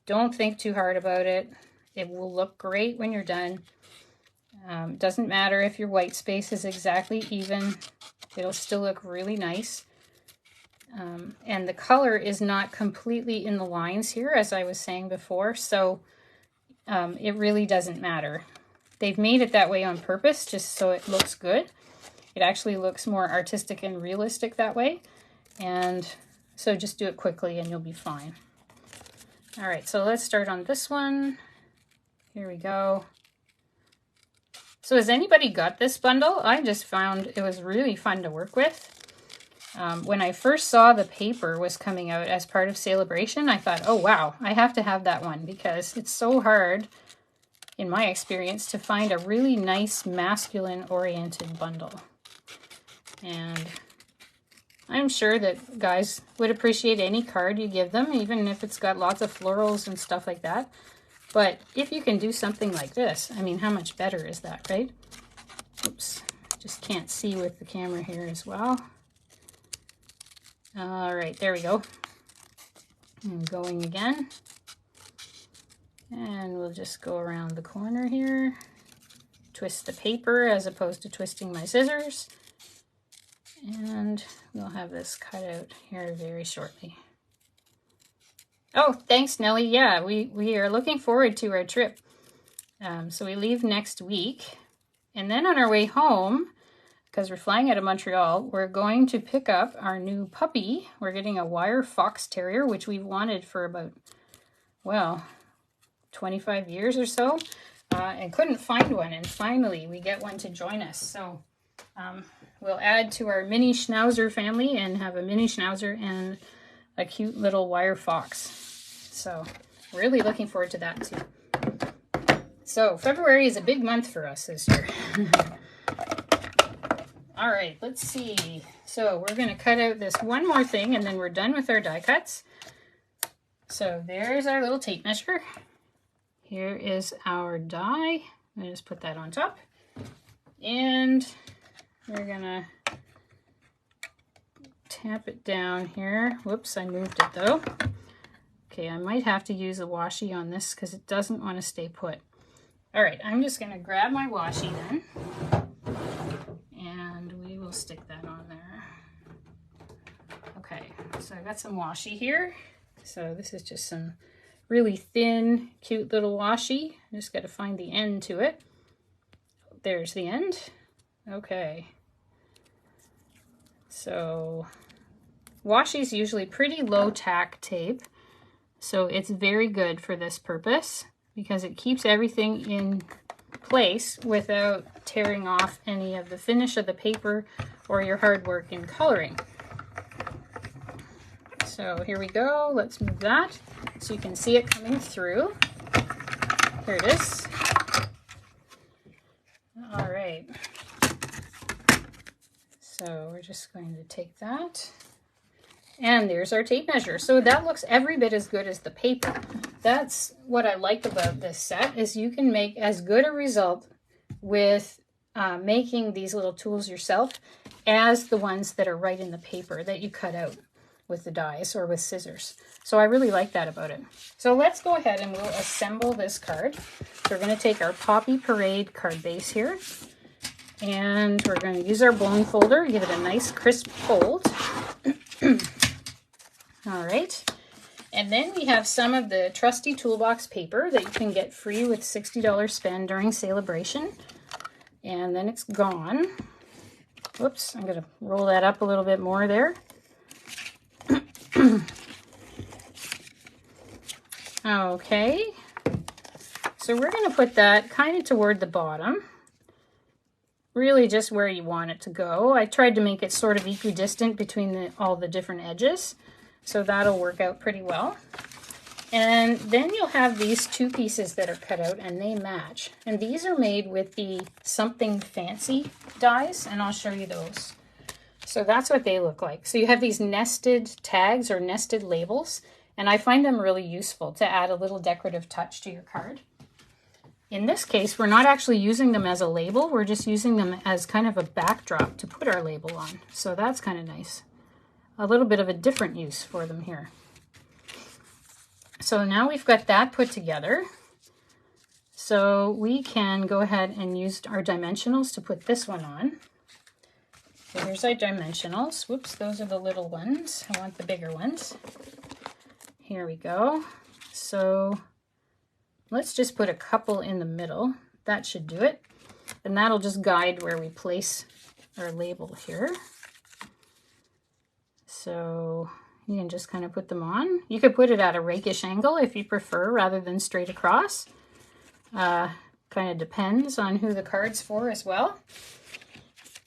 Don't think too hard about it. It will look great when you're done. Doesn't matter if your white space is exactly even. It'll still look really nice. And the color is not completely in the lines here, as I was saying before, so it really doesn't matter. They've made it that way on purpose, just so it looks good. It actually looks more artistic and realistic that way. And so just do it quickly and you'll be fine. All right, so let's start on this one. Here we go. So has anybody got this bundle? I just found it was really fun to work with. When I first saw the paper was coming out as part of Sale-A-Bration, I thought, oh wow, I have to have that one because it's so hard, in my experience, to find a really nice masculine-oriented bundle. And I'm sure that guys would appreciate any card you give them, even if it's got lots of florals and stuff like that. But if you can do something like this, I mean, how much better is that, right? Oops, just can't see with the camera here as well. All right, there we go. And going again. And we'll just go around the corner here. Twist the paper as opposed to twisting my scissors. And we'll have this cut out here very shortly. Oh, thanks, Nellie. Yeah, we are looking forward to our trip. So we leave next week. And then on our way home, because we're flying out of Montreal, we're going to pick up our new puppy. We're getting a wire fox terrier, which we've wanted for about, well, 25 years or so, and couldn't find one. And finally, we get one to join us. So we'll add to our mini schnauzer family and have a mini schnauzer and a cute little wire fox. So really looking forward to that too. So February is a big month for us this year. All right, let's see. So we're going to cut out this one more thing and then we're done with our die cuts. So there's our little tape measure. Here is our die. I'm going to just put that on top. And we're going to tap it down here. Whoops, I moved it though. Okay, I might have to use a washi on this because it doesn't want to stay put. All right, I'm just going to grab my washi then. And we will stick that on there. Okay, so I got some washi here. So this is just some really thin, cute little washi. I just got to find the end to it. There's the end. Okay. So washi is usually pretty low tack tape. So it's very good for this purpose because it keeps everything in place without tearing off any of the finish of the paper or your hard work in coloring. So here we go. Let's move that so you can see it coming through. Here it is. All right. So we're just going to take that. And there's our tape measure. So that looks every bit as good as the paper. That's what I like about this set, is you can make as good a result with making these little tools yourself as the ones that are right in the paper that you cut out. with the dies or with scissors. So I really like that about it. So let's go ahead and we'll assemble this card. So we're going to take our Poppy Parade card base here, and we're going to use our bone folder, give it a nice crisp fold. All right. And then we have some of the Trusty toolbox paper that you can get free with $60 spend during Sale-A-Bration. And then it's gone. Whoops, I'm going to roll that up a little bit more there. Okay. So we're going to put that kind of toward the bottom. Really just where you want it to go. I tried to make it sort of equidistant between all the different edges. So that'll work out pretty well. And then you'll have these two pieces that are cut out and they match. And these are made with the Something Fancy dies, and I'll show you those. So that's what they look like. So you have these nested tags or nested labels, and I find them really useful to add a little decorative touch to your card. In this case, we're not actually using them as a label, we're just using them as kind of a backdrop to put our label on. So that's kind of nice. A little bit of a different use for them here. So now we've got that put together. So we can go ahead and use our dimensionals to put this one on. So here's our dimensionals. Whoops, those are the little ones. I want the bigger ones. Here we go. So let's just put a couple in the middle. That should do it. And that'll just guide where we place our label here. So you can just kind of put them on. You could put it at a rakish angle if you prefer, rather than straight across. Kind of depends on who the card's for as well.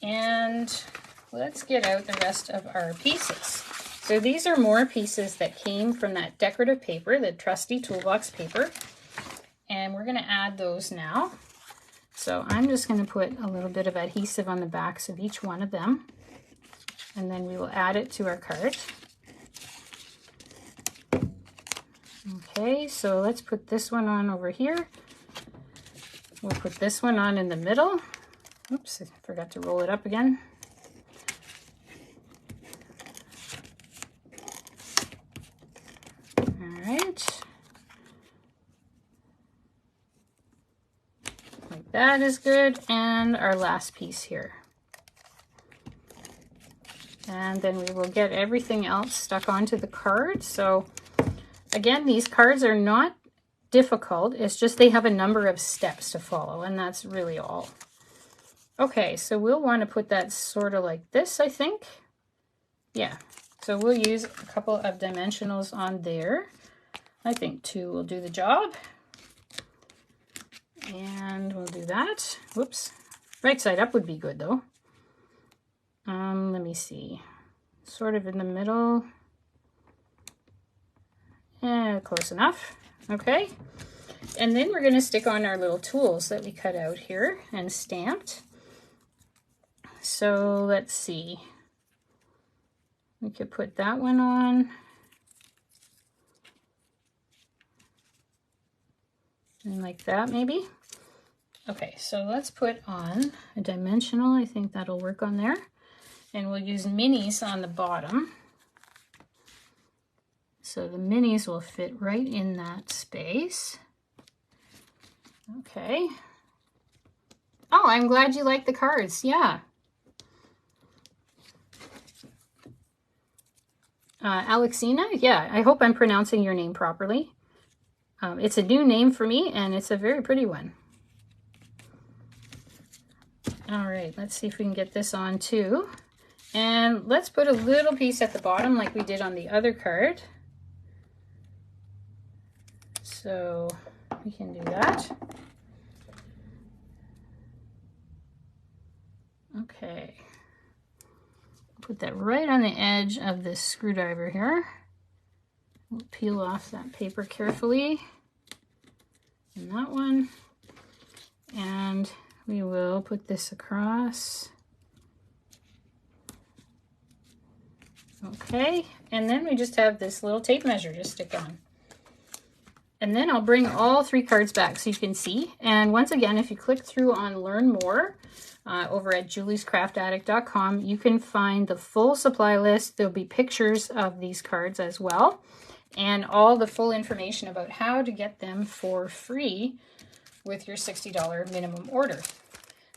And let's get out the rest of our pieces. So these are more pieces that came from that decorative paper, the Trusty toolbox paper. And we're going to add those now. So I'm just going to put a little bit of adhesive on the backs of each one of them. And then we will add it to our card. Okay, so let's put this one on over here. We'll put this one on in the middle. Oops, I forgot to roll it up again. All right. Like that is good. And our last piece here. And then we will get everything else stuck onto the card. So again, these cards are not difficult. It's just they have a number of steps to follow, and that's really all. Okay, so we'll want to put that sort of like this, I think. Yeah, so we'll use a couple of dimensionals on there. I think 2 will do the job. And we'll do that. Whoops. Right side up would be good, though. Let me see. Sort of in the middle. Close enough. Okay. And then we're going to stick on our little tools that we cut out here and stamped. So let's see. We could put that one on. And like that maybe. Okay, so let's put on a dimensional. I think that'll work on there. And we'll use minis on the bottom. So the minis will fit right in that space. Okay. Oh, I'm glad you like the cards. Yeah. Alexina? Yeah, I hope I'm pronouncing your name properly. It's a new name for me, and it's a very pretty one. All right, let's see if we can get this on too. And let's put a little piece at the bottom like we did on the other card. So we can do that. Okay. Put that right on the edge of this screwdriver here. We'll peel off that paper carefully. And that one. And we will put this across. Okay, and then we just have this little tape measure to stick on. And then I'll bring all 3 cards back so you can see. And once again, if you click through on Learn More over at juliescraftaddict.com, you can find the full supply list. There'll be pictures of these cards as well, and all the full information about how to get them for free with your $60 minimum order.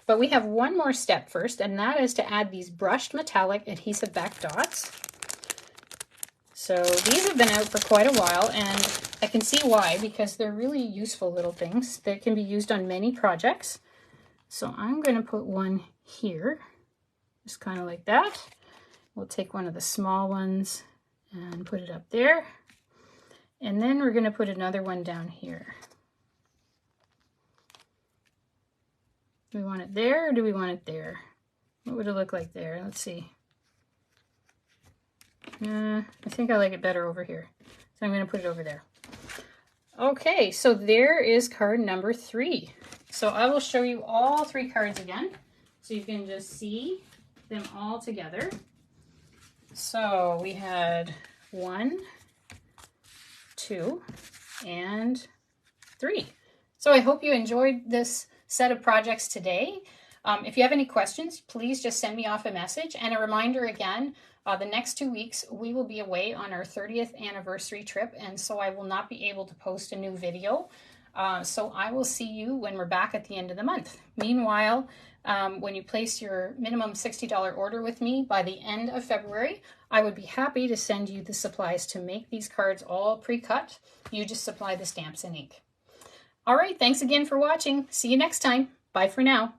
But we have one more step first, and that is to add these brushed metallic adhesive back dots. So these have been out for quite a while, and I can see why, because they're really useful little things that can be used on many projects. So I'm going to put one here, just kind of like that. We'll take one of the small ones and put it up there. And then we're going to put another one down here. Do we want it there or do we want it there? What would it look like there? Let's see. I think I like it better over here. So I'm going to put it over there. Okay, so there is card number 3. So I will show you all 3 cards again, so you can just see them all together. So we had 1, 2, and 3. So I hope you enjoyed this set of projects today. If you have any questions, please just send me off a message. And a reminder again, the next 2 weeks, we will be away on our 30th anniversary trip, and so I will not be able to post a new video. So I will see you when we're back at the end of the month. Meanwhile, when you place your minimum $60 order with me by the end of February, I would be happy to send you the supplies to make these cards all pre-cut. You just supply the stamps and ink. All right, thanks again for watching. See you next time. Bye for now.